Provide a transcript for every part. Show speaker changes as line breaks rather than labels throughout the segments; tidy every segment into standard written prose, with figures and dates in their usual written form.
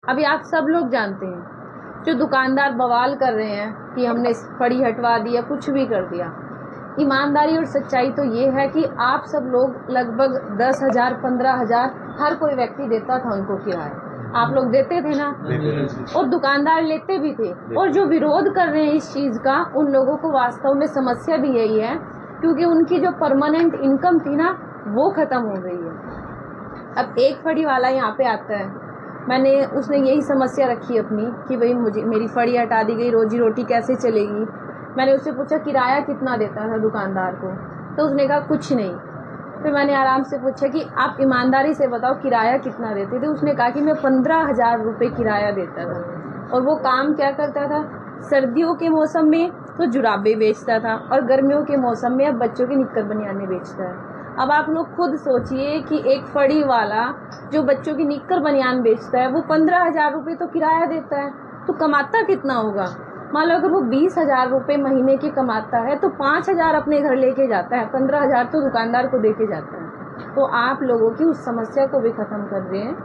अभी आप सब लोग जानते हैं जो दुकानदार बवाल कर रहे हैं कि हमने फड़ी हटवा दिया, कुछ भी कर दिया। ईमानदारी और सच्चाई तो ये है कि आप सब लोग लगभग 10,000 15,000 हर कोई व्यक्ति देता था उनको किराया। आप लोग देते थे ना, और दुकानदार लेते भी थे। और जो विरोध कर रहे हैं इस चीज का, उन लोगों को वास्तव में समस्या भी यही है, क्योंकि उनकी जो परमानेंट इनकम थी ना, वो खत्म हो गई है। अब एक फड़ी वाला यहाँ पे आता है, उसने यही समस्या रखी अपनी कि भाई मेरी फड़ी हटा दी गई, रोजी रोटी कैसे चलेगी। मैंने उससे पूछा किराया कितना देता था दुकानदार को, तो उसने कहा कुछ नहीं। फिर मैंने आराम से पूछा कि आप ईमानदारी से बताओ किराया कितना देते थे। उसने कहा कि मैं 15,000 रुपये किराया देता था। और वो काम क्या करता था, सर्दियों के मौसम में तो जुराबे बेचता था, और गर्मियों के मौसम में अब बच्चों के निक्कर बनियाने बेचता है। अब आप लोग खुद सोचिए कि एक फड़ी वाला जो बच्चों की निक्कर बनियान बेचता है, वो 15,000 रुपये तो किराया देता है, तो कमाता कितना होगा। मान लो अगर वो 20,000 रुपये महीने की कमाता है, तो 5,000 अपने घर लेके जाता है, 15,000 तो दुकानदार को देके जाता है। तो आप लोगों की उस समस्या को भी खत्म कर रहे हैं,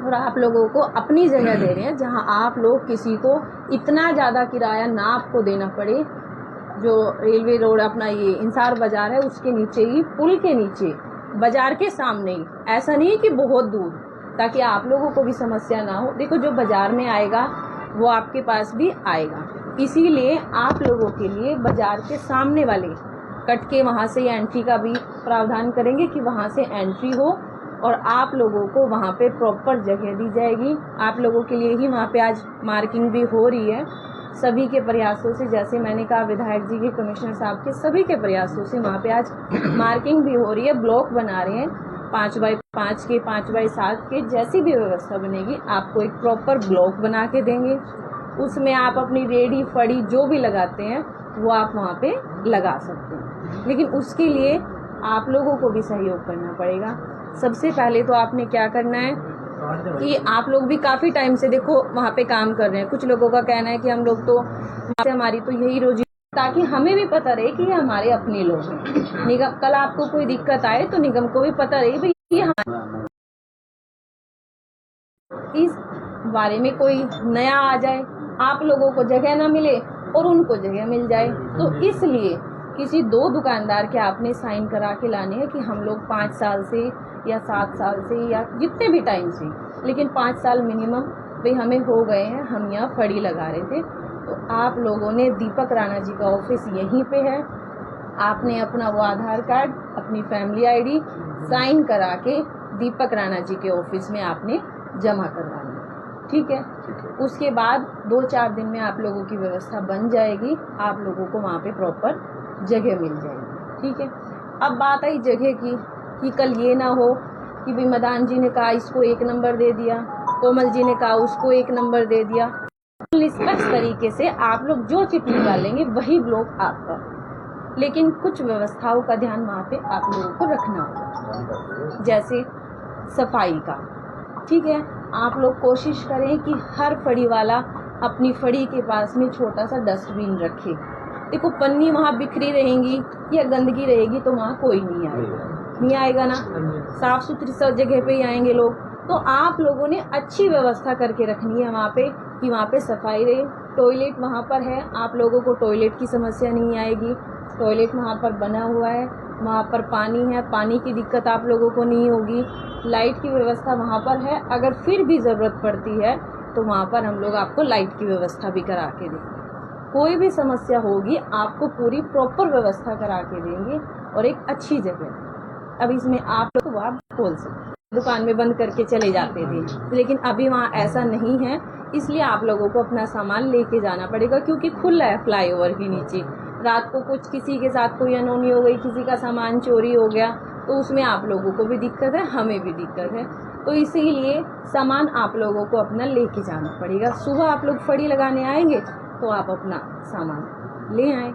और आप लोगों को अपनी जगह दे रहे हैं जहां आप लोग किसी को इतना ज़्यादा किराया ना आपको देना पड़े। जो रेलवे रोड अपना ये इंसार बाजार है, उसके नीचे ही, पुल के नीचे, बाजार के सामने ही, ऐसा नहीं कि बहुत दूर, ताकि आप लोगों को भी समस्या ना हो। देखो, जो बाजार में आएगा वो आपके पास भी आएगा, इसीलिए आप लोगों के लिए बाजार के सामने वाले कट के वहाँ से एंट्री का भी प्रावधान करेंगे कि वहाँ से एंट्री हो, और आप लोगों को वहाँ पे प्रॉपर जगह दी जाएगी। आप लोगों के लिए ही वहाँ पे आज मार्किंग भी हो रही है, सभी के प्रयासों से। जैसे मैंने कहा, विधायक जी के, कमिश्नर साहब के, सभी के प्रयासों से वहाँ पे आज मार्किंग भी हो रही है, ब्लॉक बना रहे हैं 5x5 के, 5x7 के। जैसी भी व्यवस्था बनेगी आपको एक प्रॉपर ब्लॉक बना के देंगे, उसमें आप अपनी रेडी फड़ी जो भी लगाते हैं वो आप वहाँ पे लगा सकते हैं। लेकिन उसके लिए आप लोगों को भी सहयोग करना पड़ेगा। सबसे पहले तो आपने क्या करना है कि आप लोग भी काफ़ी टाइम से देखो वहाँ पे काम कर रहे हैं। कुछ लोगों का कहना है कि हम लोग तो, हमारी तो यही रोजी, ताकि हमें भी पता रहे कि ये हमारे अपने लोग हैं। निगम, कल आपको कोई दिक्कत आए तो निगम को भी पता रहे भाई ये इस बारे में कोई नया आ जाए, आप लोगों को जगह ना मिले और उनको जगह मिल जाए। तो इसलिए किसी 2 दुकानदार के आपने साइन करा के लाने हैं कि हम लोग 5 साल से या 7 साल से या जितने भी टाइम से, लेकिन 5 साल मिनिमम भाई हमें हो गए हैं, हम यहाँ फड़ी लगा रहे थे। तो आप लोगों ने, दीपक राणा जी का ऑफिस यहीं पे है, आपने अपना वो आधार कार्ड, अपनी फैमिली आईडी साइन करा के दीपक राणा जी के ऑफिस में आपने जमा करवाना, ठीक है। उसके बाद 2-4 दिन में आप लोगों की व्यवस्था बन जाएगी, आप लोगों को वहाँ पे प्रॉपर जगह मिल जाएगी, ठीक है। अब बात आई जगह की, कि कल ये ना हो कि भाई मदान जी ने कहा इसको 1 नंबर दे दिया, कोमल जी ने कहा उसको 1 नंबर दे दिया। निष्पक्ष तरीके से आप लोग जो चिट निकालेंगे वही ब्लॉक आपका, लेकिन कुछ व्यवस्थाओं का ध्यान वहाँ पे आप लोगों को रखना होगा, जैसे सफाई का, ठीक है। आप लोग कोशिश करें कि हर फड़ी वाला अपनी फड़ी के पास में छोटा सा डस्टबिन रखे। देखो, पन्नी वहाँ बिखरी रहेंगी या गंदगी रहेगी तो वहाँ कोई नहीं आएगा ना, साफ सुथरी सब जगह पे ही आएंगे लोग। तो आप लोगों ने अच्छी व्यवस्था करके रखनी है वहाँ पे, कि वहाँ पे सफाई रहे। टॉयलेट वहाँ पर है, आप लोगों को टॉयलेट की समस्या नहीं आएगी, टॉयलेट वहाँ पर बना हुआ है, वहाँ पर पानी है, पानी की दिक्कत आप लोगों को नहीं होगी। लाइट की व्यवस्था वहाँ पर है, अगर फिर भी ज़रूरत पड़ती है तो वहाँ पर हम लोग आपको लाइट की व्यवस्था भी करा के देंगे। कोई भी समस्या होगी आपको पूरी प्रॉपर व्यवस्था करा के देंगे, और एक अच्छी जगह। अब इसमें आप लोग आप खोल सकते, दुकान में बंद करके चले जाते थे, लेकिन अभी वहाँ ऐसा नहीं है, इसलिए आप लोगों को अपना सामान लेके जाना पड़ेगा, क्योंकि खुला है फ्लाईओवर के नीचे। रात को कुछ किसी के साथ कोई अनहोनी हो गई, किसी का सामान चोरी हो गया, तो उसमें आप लोगों को भी दिक्कत है, हमें भी दिक्कत है। तो इसीलिए सामान आप लोगों को अपना लेके जाना पड़ेगा। सुबह आप लोग फड़ी लगाने आएंगे तो आप अपना सामान ले आए।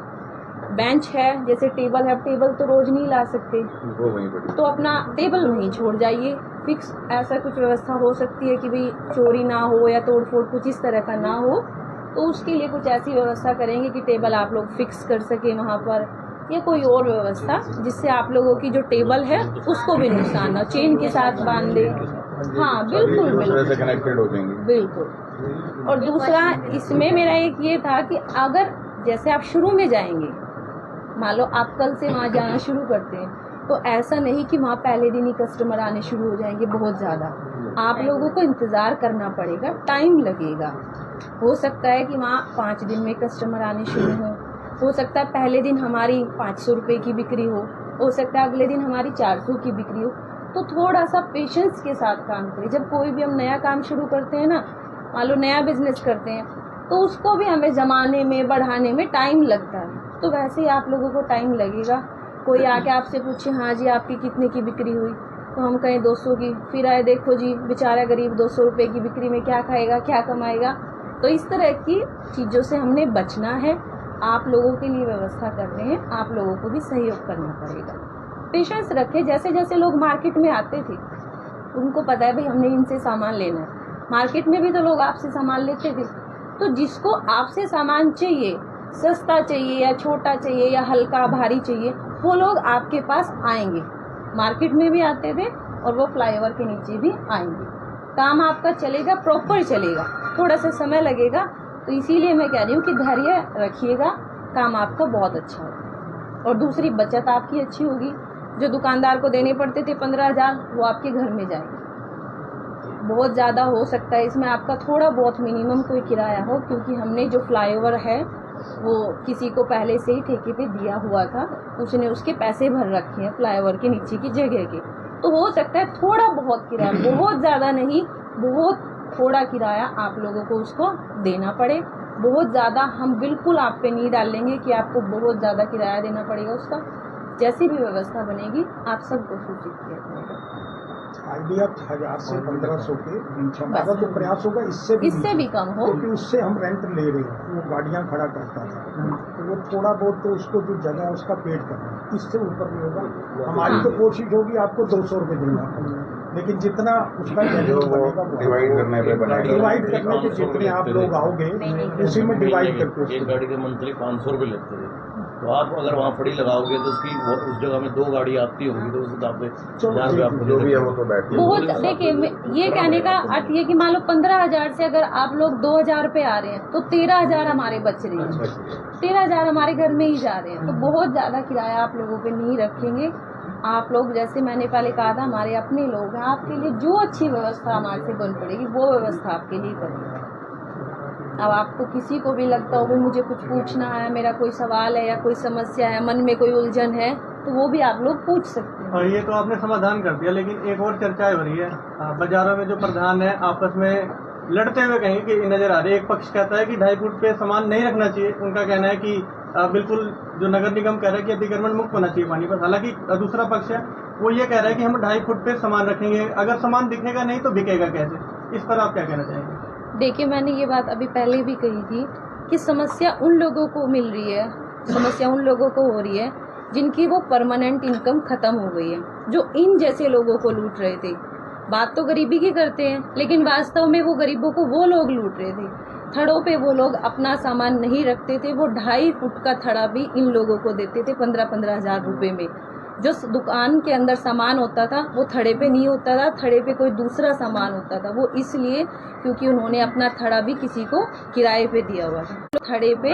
बेंच है, जैसे टेबल है, टेबल तो रोज नहीं ला सकते, तो अपना टेबल वहीं छोड़ जाइए फिक्स। ऐसा कुछ व्यवस्था हो सकती है कि भाई चोरी ना हो या तोड़ फोड़ कुछ इस तरह का ना हो, तो उसके लिए कुछ ऐसी व्यवस्था करेंगे कि टेबल आप लोग फिक्स कर सके वहाँ पर, या कोई और व्यवस्था जिससे आप लोगों की जो टेबल है उसको भी नुकसान ना, चेन के साथ बांध दे, हाँ बिल्कुल
दूसरे से
बिल्कुल
कनेक्टेड हो जाएंगे।
बिल्कुल। और दूसरा इसमें मेरा एक ये था कि अगर जैसे आप शुरू में जाएंगे, मान लो आप कल से वहाँ जाना शुरू करते हैं, तो ऐसा नहीं कि वहाँ पहले दिन ही कस्टमर आने शुरू हो जाएंगे बहुत ज़्यादा। आप लोगों को इंतज़ार करना पड़ेगा, टाइम लगेगा। हो सकता है कि वहाँ 5 दिन में कस्टमर आने शुरू हो सकता है पहले दिन हमारी 500 रुपये की बिक्री हो सकता है अगले दिन हमारी 400 की बिक्री हो। तो थोड़ा सा पेशेंस के साथ काम करें। जब कोई भी हम नया काम शुरू करते हैं ना, मान लो नया बिजनेस करते हैं, तो उसको भी हमें जमाने में बढ़ाने में टाइम लगता है। तो वैसे ही आप लोगों को टाइम लगेगा। कोई आके आपसे पूछे हाँ जी आपकी कितने की बिक्री हुई, तो हम कहें 200 की, फिर आए देखो जी बेचारा गरीब 200 रुपये की बिक्री में क्या खाएगा क्या कमाएगा। तो इस तरह की चीज़ों से हमने बचना है। आप लोगों के लिए व्यवस्था कर रहे हैं, आप लोगों को भी सहयोग करना पड़ेगा। पेशेंस रखें। जैसे जैसे लोग मार्केट में आते थे, उनको पता है भाई हमने इनसे सामान लेना है। मार्केट में भी तो लोग आपसे सामान लेते थे। तो जिसको आपसे सामान चाहिए, सस्ता चाहिए या छोटा चाहिए या हल्का भारी चाहिए, वो लोग आपके पास आएंगे। मार्केट में भी आते थे और वो फ्लाईओवर के नीचे भी आएंगे। काम आपका चलेगा, प्रॉपर चलेगा। थोड़ा सा समय लगेगा, तो इसीलिए मैं कह रही हूँ कि धैर्य रखिएगा, काम आपका बहुत अच्छा होगा। और दूसरी बचत आपकी अच्छी होगी। जो दुकानदार को देने पड़ते थे 15,000, वो आपके घर में जाएंगे। बहुत ज़्यादा हो सकता है इसमें आपका थोड़ा बहुत मिनिमम कोई किराया हो, क्योंकि हमने जो फ्लाईओवर है वो किसी को पहले से ही ठेके पे दिया हुआ था, उसने उसके पैसे भर रखे हैं फ्लाईओवर के नीचे की जगह के। तो हो सकता है थोड़ा बहुत किराया, बहुत ज़्यादा नहीं, बहुत थोड़ा किराया आप लोगों को उसको देना पड़े। बहुत ज़्यादा हम बिल्कुल आप पे नहीं डालेंगे कि आपको बहुत ज़्यादा किराया देना पड़ेगा। उसका जैसी भी व्यवस्था बनेगी आप सबको सूचित किया जाएगा।
आइडिया 1000 से 1500 के बीच हमारा तो प्रयास होगा इससे
भी कम हो,
क्योंकि उससे हम रेंट ले रहे हैं। वो गाड़ियां खड़ा करता था, तो वो थोड़ा बहुत तो उसको जो जगह है उसका पेड करना है, इससे ऊपर नहीं होगा। हमारी तो कोशिश होगी आपको 200 रुपये देना, लेकिन जितना उसका
डिवाइड करने
पे जितने आप लोग आओगे उसी में डिवाइड करके
एक गाड़ी के मंथली 500 रुपये लगते थे। तो आप अगर वहाँ फड़ी लगाओगे तो उसकी उस जगह में 2 गाड़ी आती होगी, तो उस हिसाब से 1000 रुपये आपको
जो भी है वो तो बैठ
बहुत। देखिए ये कहने का अर्थ ये कि मान लो 15,000 से अगर आप लोग 2,000 पे आ रहे हैं, तो 13,000 हमारे बच रहे हैं, 13,000 हमारे घर में ही जा रहे हैं। तो बहुत ज़्यादा किराया आप लोगों पे नहीं रखेंगे। आप लोग जैसे मैंने पहले कहा था, हमारे अपने लोग हैं, आपके लिए जो अच्छी व्यवस्था हमारे से बन पड़ेगी वो व्यवस्था आपके लिए करेंगे। अब आपको किसी को भी लगता हो कि मुझे कुछ पूछना है, मेरा कोई सवाल है या कोई समस्या है, मन में कोई उलझन है, तो वो भी आप लोग पूछ सकते हैं।
और ये तो आपने समाधान कर दिया, लेकिन एक और चर्चा हो रही है बाजारों में। जो प्रधान है आपस में लड़ते हुए कहीं कि नजर आ रही है। एक पक्ष कहता है कि 2.5 फुट पे सामान नहीं रखना चाहिए, उनका कहना है कि बिल्कुल जो नगर निगम कह रहा है कि अतिक्रमण मुक्त होना चाहिए पानी पर। हालांकि दूसरा पक्ष है वो ये कह रहा है कि हम 2.5 फुट पे सामान रखेंगे, अगर सामान दिखेगा नहीं तो बिकेगा कैसे? इस पर आप क्या कहना चाहेंगे?
देखिए मैंने ये बात अभी पहले भी कही थी कि समस्या उन लोगों को मिल रही है, समस्या उन लोगों को हो रही है जिनकी वो परमानेंट इनकम खत्म हो गई है, जो इन जैसे लोगों को लूट रहे थे। बात तो गरीबी की करते हैं, लेकिन वास्तव में वो गरीबों को वो लोग लूट रहे थे। थड़ों पे वो लोग अपना सामान नहीं रखते थे, वो 2.5 फुट का थड़ा भी इन लोगों को देते थे 15-15 हज़ार रुपये में। जो दुकान के अंदर सामान होता था वो थड़े पे नहीं होता था, थड़े पे कोई दूसरा सामान होता था। वो इसलिए क्योंकि उन्होंने अपना थड़ा भी किसी को किराए पे दिया हुआ था। थड़े पे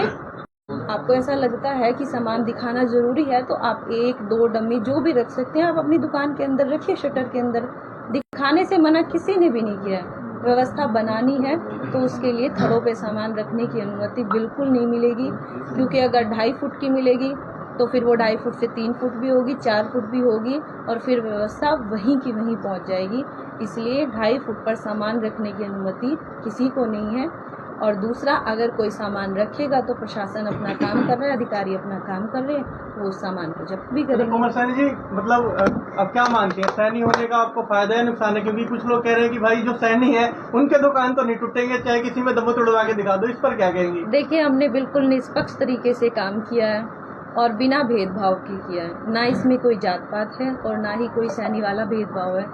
आपको ऐसा लगता है कि सामान दिखाना जरूरी है तो आप 1-2 डम्मी जो भी रख सकते हैं आप अपनी दुकान के अंदर रखिए, शटर के अंदर। दिखाने से मना किसी ने भी नहीं किया है। व्यवस्था बनानी है तो उसके लिए थड़ों पे सामान रखने की अनुमति बिल्कुल नहीं मिलेगी, क्योंकि अगर 2.5 फुट की मिलेगी तो फिर वो 2.5 फुट से 3 फुट भी होगी, 4 फुट भी होगी, और फिर व्यवस्था वहीं की वहीं पहुंच जाएगी। इसलिए 2.5 फुट पर सामान रखने की अनुमति किसी को नहीं है। और दूसरा, अगर कोई सामान रखेगा तो प्रशासन अपना काम कर रहा है, अधिकारी अपना काम कर रहे हैं, वो उस सामान को जब्त भी करेंगे।
कुमार सैनी जी, मतलब अब क्या मानते हैं, सैनी होने का आपको फायदा है नुकसान है? क्योंकि कुछ लोग कह रहे हैं कि भाई जो सैनी है उनके दुकान तो नहीं टूटेंगे, चाहे किसी में दबो तोड़वा के दिखा दो। इस पर क्या कहेंगे?
देखिए हमने बिल्कुल निष्पक्ष तरीके से काम किया है और बिना भेदभाव के किया है। ना इसमें कोई जात पात है और ना ही कोई सैनी वाला भेदभाव है।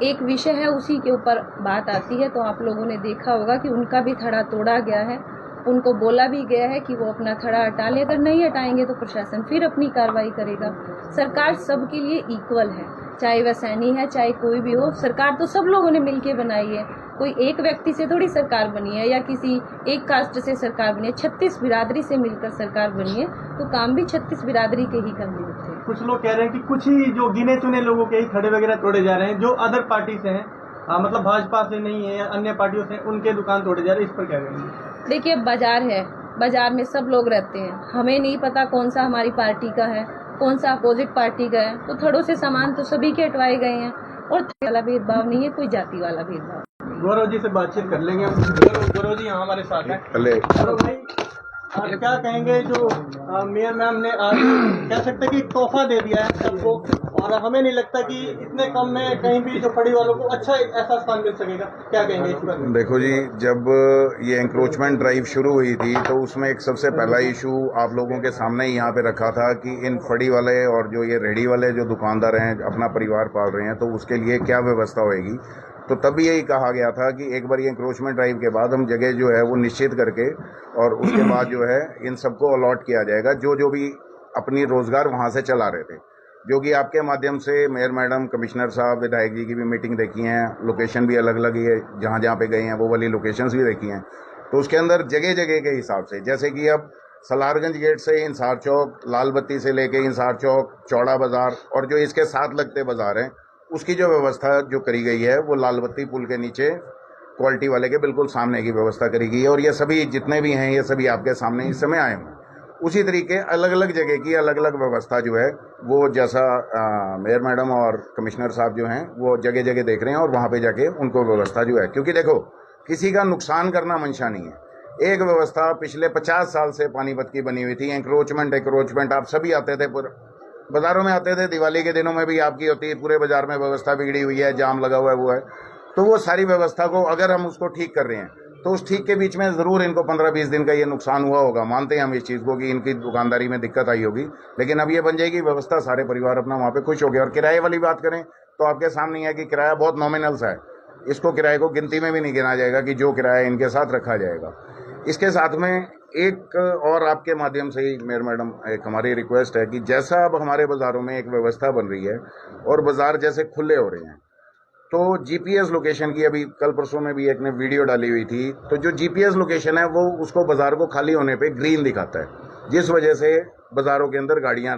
एक विषय है, उसी के ऊपर बात आती है। तो आप लोगों ने देखा होगा कि उनका भी थड़ा तोड़ा गया है उनको बोला भी गया है कि वो अपना खड़ा हटा ले, अगर नहीं हटाएंगे तो प्रशासन फिर अपनी कार्रवाई करेगा। सरकार सबके लिए इक्वल है, चाहे वह सैनी है चाहे कोई भी हो, सरकार तो सब लोगों ने मिलके बनाई है। कोई एक व्यक्ति से थोड़ी सरकार बनी है या किसी एक कास्ट से सरकार बनी है, 36 बिरादरी से मिलकर सरकार बनी है, तो काम भी 36 बिरादरी के ही करने होते हैं।
कुछ लोग कह रहे हैं कि कुछ ही जो गिने चुने लोगों के ही खड़े वगैरह तोड़े जा रहे हैं, जो अदर पार्टी से हैं, मतलब भाजपा से नहीं है या अन्य पार्टियों से, उनके दुकान तोड़े जा रहे हैं, इस पर क्या कहेंगे?
देखिए, बाजार है, बाजार में सब लोग रहते हैं, हमें नहीं पता कौन सा हमारी पार्टी का है कौन सा अपोजिट पार्टी का है, तो थोड़ों से सामान तो सभी के हटवाए गए हैं और वाला भेदभाव नहीं है, कोई जाति वाला भेदभाव।
गौरव जी से बातचीत कर लेंगे। गौरव जी यहाँ हमारे साथ हैं। गौरव भाई, आप क्या कहेंगे जो मेयर मैम ने आज कह सकते कि तोहफा दे दिया है सबको, और हमें नहीं लगता कि इतने कम में कहीं भी जो फड़ी वालों को अच्छा ऐसा स्थान मिल सकेगा, क्या कहेंगे इस पर?
देखो जी, जब ये एंक्रोचमेंट ड्राइव शुरू हुई थी तो उसमें एक सबसे पहला इशू आप लोगों के सामने ही यहाँ पे रखा था कि इन फड़ी वाले और जो ये रेहड़ी वाले जो दुकानदार हैं अपना परिवार पाल रहे हैं, तो उसके लिए क्या व्यवस्था होएगी। तो तब यही कहा गया था कि एक बार ये एंक्रोचमेंट ड्राइव के बाद हम जगह जो है वो निश्चित करके और उसके बाद जो है इन सबको अलॉट किया जाएगा, जो जो भी अपनी रोजगार वहाँ से चला रहे थे, जो कि आपके माध्यम से मेयर मैडम, कमिश्नर साहब, विधायक जी की भी मीटिंग देखी है, लोकेशन भी अलग अलग ही है, जहाँ जहाँ पे गए हैं वो वाली लोकेशंस भी देखी हैं। तो उसके अंदर जगह जगह के हिसाब से, जैसे कि अब सलारगंज गेट से इंसार चौक, लाल बत्ती से लेके इंसार चौक, चौड़ा बाजार और जो इसके साथ लगते बाजार हैं, उसकी जो व्यवस्था जो करी गई है वो लाल बत्ती पुल के नीचे क्वालिटी वाले के बिल्कुल सामने की व्यवस्था करी गई है। और ये सभी जितने भी हैं ये सभी आपके सामने इस समय आए हुए हैं। उसी तरीके अलग अलग जगह की अलग अलग व्यवस्था जो है वो जैसा मेयर मैडम और कमिश्नर साहब जो हैं वो जगह जगह देख रहे हैं और वहाँ पे जाके उनको व्यवस्था जो है, क्योंकि देखो किसी का नुकसान करना मंशा नहीं है। एक व्यवस्था पिछले 50 साल से पानीपत की बनी हुई थी, एंक्रोचमेंट आप सभी आते थे, बाजारों में आते थे, दिवाली के दिनों में भी आपकी होती है, पूरे बाजार में व्यवस्था बिगड़ी हुई है, जाम लगा हुआ है, वो है। तो वो सारी व्यवस्था को अगर हम उसको ठीक कर रहे हैं तो उस ठीक के बीच में ज़रूर इनको 15-20 दिन का ये नुकसान हुआ होगा, मानते हैं हम इस चीज़ को कि इनकी दुकानदारी में दिक्कत आई होगी, लेकिन अब ये बन जाएगी व्यवस्था, सारे परिवार अपना वहाँ पे खुश हो गए। और किराए वाली बात करें तो आपके सामने है कि किराया बहुत नॉमिनल सा है, इसको किराए को गिनती में भी नहीं गिना जाएगा कि जो किराया इनके साथ रखा जाएगा। इसके साथ में एक और आपके माध्यम से ही मेयर मैडम एक हमारी रिक्वेस्ट है कि जैसा अब हमारे बाज़ारों में एक व्यवस्था बन रही है और बाज़ार जैसे खुले हो रहे हैं, तो जीपीएस लोकेशन की अभी कल परसों में भी एक ने वीडियो डाली हुई थी, तो जो जीपीएस लोकेशन है वो उसको बाज़ार को खाली होने पे ग्रीन दिखाता है, जिस वजह से बाज़ारों के अंदर गाड़ियाँ,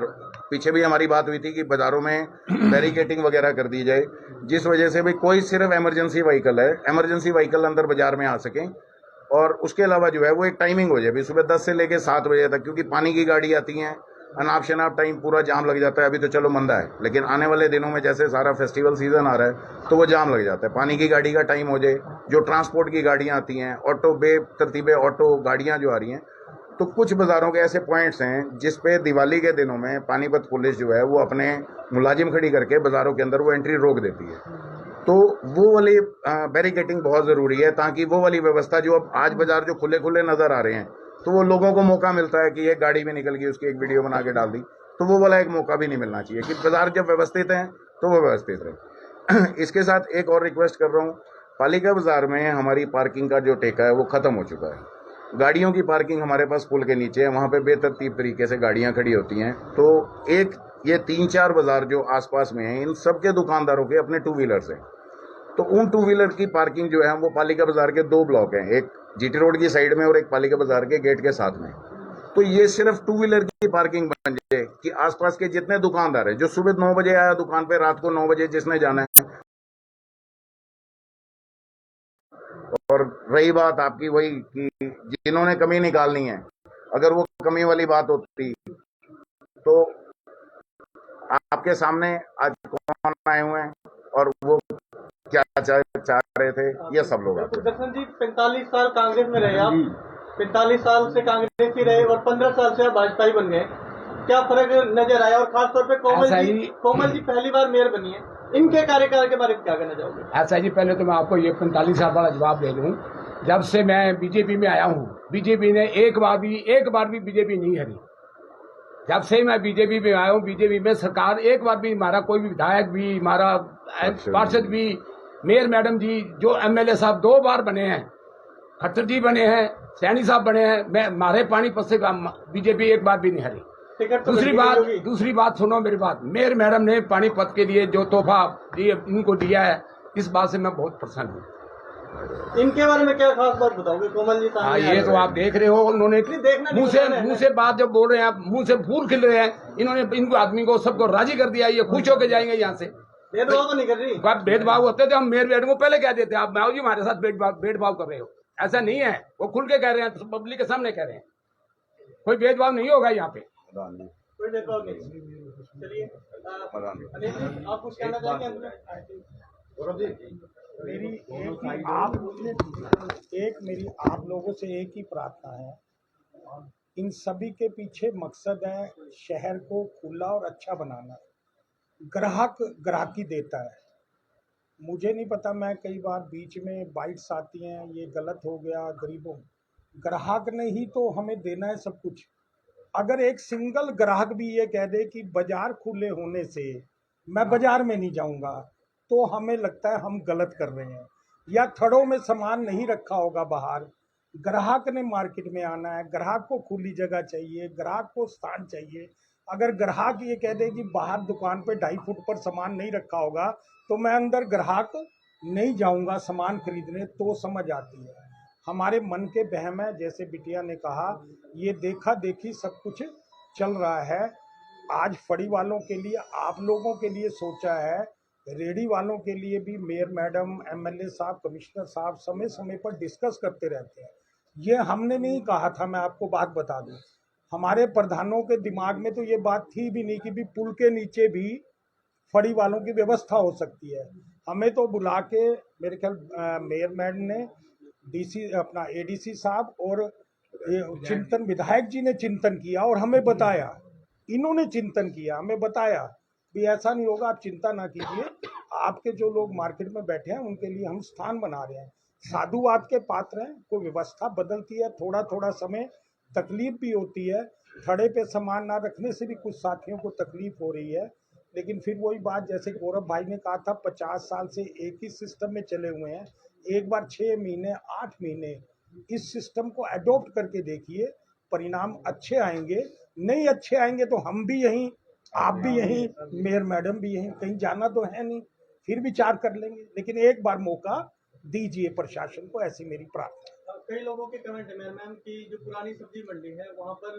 पीछे भी हमारी बात हुई थी कि बाज़ारों में बैरिकेटिंग वगैरह कर दी जाए, जिस वजह से भी कोई सिर्फ इमरजेंसी व्हीकल है, इमरजेंसी व्हीकल अंदर बाज़ार में आ सकें। और उसके अलावा जो है वो एक टाइमिंग हो जाए भी सुबह 10 से लेके 7 बजे तक, क्योंकि पानी की गाड़ी आती हैं, अनाप शनाप टाइम पूरा जाम लग जाता है। अभी तो चलो मंदा है, लेकिन आने वाले दिनों में जैसे सारा फेस्टिवल सीजन आ रहा है तो वो जाम लग जाता है। पानी की गाड़ी का टाइम हो जाए, जो ट्रांसपोर्ट की गाड़ियाँ आती हैं, ऑटो बेतरतीबे ऑटो गाड़ियाँ जो आ रही हैं, तो कुछ बाज़ारों के ऐसे पॉइंट्स हैं जिस पे दिवाली के दिनों में पानीपत पुलिस जो है वो अपने मुलाजिम खड़ी करके बाज़ारों के अंदर वो एंट्री रोक देती है। तो वो वाली बैरिकेटिंग बहुत ज़रूरी है, ताकि वो वाली व्यवस्था जो अब आज बाज़ार जो खुले खुले नज़र आ रहे हैं, तो वो लोगों को मौका मिलता है कि एक गाड़ी भी निकल गई, उसकी एक वीडियो बना के डाल दी, तो वो वाला एक मौका भी नहीं मिलना चाहिए कि बाज़ार जब व्यवस्थित हैं तो वो व्यवस्थित रहे। इसके साथ एक और रिक्वेस्ट कर रहा हूँ, पालिका बाज़ार में हमारी पार्किंग का जो ठेका है वो ख़त्म हो चुका है। गाड़ियों की पार्किंग हमारे पास पुल के नीचे है, वहाँ पे बेतरतीब तरीके से गाड़ियाँ खड़ी होती हैं। तो एक ये 3-4 बाज़ार जो आसपास में हैं, इन सब के दुकानदारों के अपने 2 व्हीलर्स हैं, तो उन 2 व्हीलर की पार्किंग जो है वो पालिका बाज़ार के 2 ब्लॉक हैं, एक जीटी रोड की साइड में और एक पालिका बाज़ार के गेट के साथ में। तो ये सिर्फ 2 व्हीलर की पार्किंग बन जाए कि आसपास के जितने दुकानदार हैं, जो सुबह 9 बजे आया दुकान पे, रात को 9 बजे जिसने जाना है, और रही बात आपकी वही कि जिन्होंने कमी निकालनी है, अगर वो कमी वाली बात होती तो आपके सामने आज कौन आए हुए हैं और वो क्या चाह रहे थे, ये सब लोग आते हैं।
दर्शन जी, 45 साल कांग्रेस में रहे आप, 45 साल से कांग्रेस ही रहे और 15 साल से आप भाजपा ही बन गए, क्या फर्क नजर आया? और खासतौर पे कोमल जी पहली बार मेयर बनी है, इनके कार्यकाल के बारे में क्या कहना चाहोगे?
ऐसा जी, पहले तो मैं आपको ये 45 साल वाला जवाब दे दूं। जब से मैं बीजेपी में आया हूँ, बीजेपी ने एक बार भी बीजेपी नहीं हरी। जब से मैं बीजेपी में आया हूँ, बीजेपी में सरकार एक बार भी, हमारा कोई भी विधायक भी, हमारा पार्षद भी, मेयर मैडम जी, जो एमएलए साहब 2 बार बने हैं, खट्टर जी बने हैं, सैनी साहब बने हैं, मैं हमारे पानीपत से बीजेपी एक बार भी नहीं हारी।
टिकट तो
दूसरी बात सुनो मेरी बात, मेयर मैडम ने पानीपत के लिए जो तोहफा इनको दिया है, इस बात से मैं बहुत प्रसन्न हूँ।
इनके बारे में क्या खास बात बताओगे कोमल जी?
हाँ, ये तो आप देख रहे हो, उन्होंने मुंह से बात जब बोल रहे हैं, आप मुंह से फूल खिल रहे हैं, इन्होंने इनको आदमी को सबको राजी कर दिया, ये खुश होकर जाएंगे यहाँ से।
भेदभाव तो नहीं कर रही?
भेदभाव होते थे, हम मेयर मैडम को पहले कह देते, आप माओ जी हमारे साथ भेदभाव कर रहे हो, ऐसा नहीं है। वो खुल के कह रहे हैं, पब्लिक के सामने कह रहे हैं, कोई भेदभाव नहीं होगा यहाँ पे।
कोई भेदभाव नहीं। चलिए अनिल जी, आप कुछ कहना चाहेंगे?
मेरी आप लोगों से एक ही प्रार्थना है, इन सभी के पीछे मकसद है शहर को खुला और अच्छा बनाना। ग्राहक ग्राहकी देता है। मुझे नहीं पता, मैं कई बार बीच में बाइट्स आती हैं, ये गलत हो गया गरीबों, ग्राहक ने ही तो हमें देना है सब कुछ। अगर एक सिंगल ग्राहक भी ये कह दे कि बाजार खुले होने से मैं बाजार में नहीं जाऊंगा, तो हमें लगता है हम गलत कर रहे हैं। या थड़ों में सामान नहीं रखा होगा बाहर, ग्राहक ने मार्केट में आना है, ग्राहक को खुली जगह चाहिए, ग्राहक को स्थान चाहिए। अगर ग्राहक ये कह दे कि बाहर दुकान पे 2.5 फुट पर सामान नहीं रखा होगा, तो मैं अंदर ग्राहक नहीं जाऊंगा सामान खरीदने, तो समझ आती है। हमारे मन के बहम है, जैसे बिटिया ने कहा, ये देखा देखी सब कुछ चल रहा है। आज फड़ी वालों के लिए, आप लोगों के लिए सोचा है, रेडी वालों के लिए भी मेयर मैडम, एमएलए साहब, कमिश्नर साहब समय समय पर डिस्कस करते रहते हैं। ये हमने नहीं कहा था, मैं आपको बात बता दूं, हमारे प्रधानों के दिमाग में तो ये बात थी भी नहीं कि भी पुल के नीचे भी फड़ी वालों की व्यवस्था हो सकती है। हमें तो बुला के, मेरे ख्याल मेयर मैडम ने, डीसी अपना एडीसी साहब और चिंतन विधायक जी ने चिंतन किया और हमें बताया, इन्होंने चिंतन किया, हमें बताया भी ऐसा नहीं होगा, आप चिंता ना कीजिए, आपके जो लोग मार्केट में बैठे हैं उनके लिए हम स्थान बना रहे हैं। साधुवाद के पात्र हैं, कोई व्यवस्था बदलती है, थोड़ा थोड़ा समय तकलीफ भी होती है, थड़े पे सामान ना रखने से भी कुछ साथियों को तकलीफ हो रही है। लेकिन फिर वही बात, जैसे गौरव भाई ने कहा था, 50 साल से एक ही सिस्टम में चले हुए हैं, एक बार 6 महीने 8 महीने इस सिस्टम को एडॉप्ट करके देखिए, परिणाम अच्छे आएंगे। नहीं अच्छे आएंगे तो हम भी यहीं, आप भी यहीं, मेयर मैडम भी यहीं, कहीं जाना तो है नहीं, फिर विचार कर लेंगे। लेकिन एक बार मौका दीजिए प्रशासन को, ऐसी मेरी प्रार्थना है।
कई लोगों के कमेंट है मैम की जो पुरानी सब्जी मंडी है वहाँ पर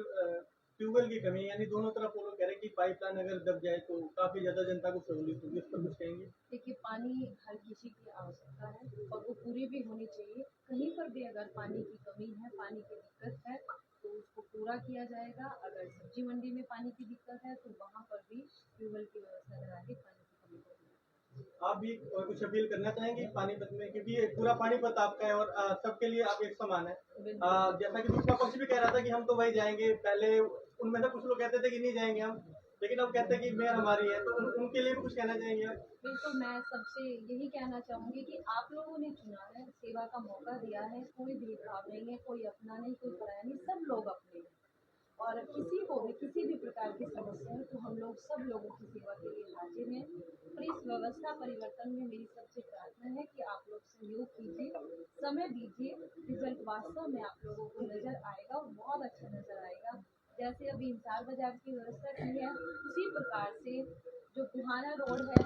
ट्यूबवेल की कमी, यानी दोनों तरफ वो लोग कह रहे हैं कि पाइपलाइन अगर दब जाए तो काफी ज्यादा जनता को सहूलियत होगी, इस पर कुछ कहेंगे?
देखिए, पानी हर किसी की आवश्यकता है और वो पूरी भी होनी चाहिए। कहीं पर भी अगर पानी की कमी है, पानी की दिक्कत है, तो उसको पूरा किया जाएगा। अगर सब्जी मंडी में पानी की दिक्कत है तो वहाँ पर भी ट्यूबवेल की व्यवस्था करा के पानी की कमी को।
आप भी कुछ अपील करना चाहेंगे पानीपत में, क्योंकि ये पूरा पानीपत आपका है और सबके लिए आप एक समान है। जैसा कि दूसरा पक्ष भी कह रहा था कि हम तो वही जाएंगे, पहले उनमें से कुछ लोग कहते थे कि नहीं जाएंगे हम, लेकिन अब कहते हैं कि मेयर हमारी है, तो उनके लिए भी कुछ कहना चाहेंगे आप?
बिल्कुल, मैं सबसे यही कहना चाहूँगी कि आप लोगों ने चुना है, सेवा का मौका दिया है, कोई भेदभाव नहीं है, कोई अपना नहीं, कोई पराया नहीं, सब लोग अपने हैं। और किसी को भी किसी भी प्रकार की समस्या है तो हम लोग सब लोगों की सेवा के लिए हाजिर हैं। और इस व्यवस्था परिवर्तन में मेरी सबसे प्रार्थना है कि आप लोग सहयोग कीजिए, समय दीजिए, रिजल्ट वास्तव में आप लोगों को नजर आएगा और बहुत अच्छा नजर आएगा। जैसे अभी इंसार बाजार की व्यवस्था की है, उसी प्रकार से जो बुहाना रोड है,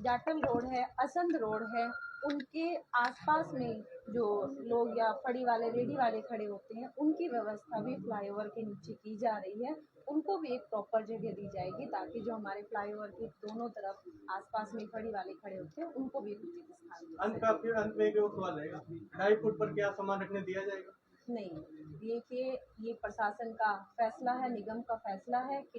जाटल रोड है, असंध रोड है, उनके आसपास में जो लोग या फड़ी वाले, रेडी वाले खड़े होते हैं, उनकी व्यवस्था भी फ्लाईओवर के नीचे की जा रही है। उनको भी एक प्रॉपर जगह दी जाएगी ताकि जो हमारे फ्लाईओवर के दोनों तरफ आसपास में फड़ी वाले खड़े होते हैं, उनको भी उचित स्थान
अंत में एक और सवाल रहेगा, 2.5 फुट पर क्या सामान रखने दिया जाएगा?
नहीं। देखिए, ये प्रशासन का फैसला है, निगम का फैसला है कि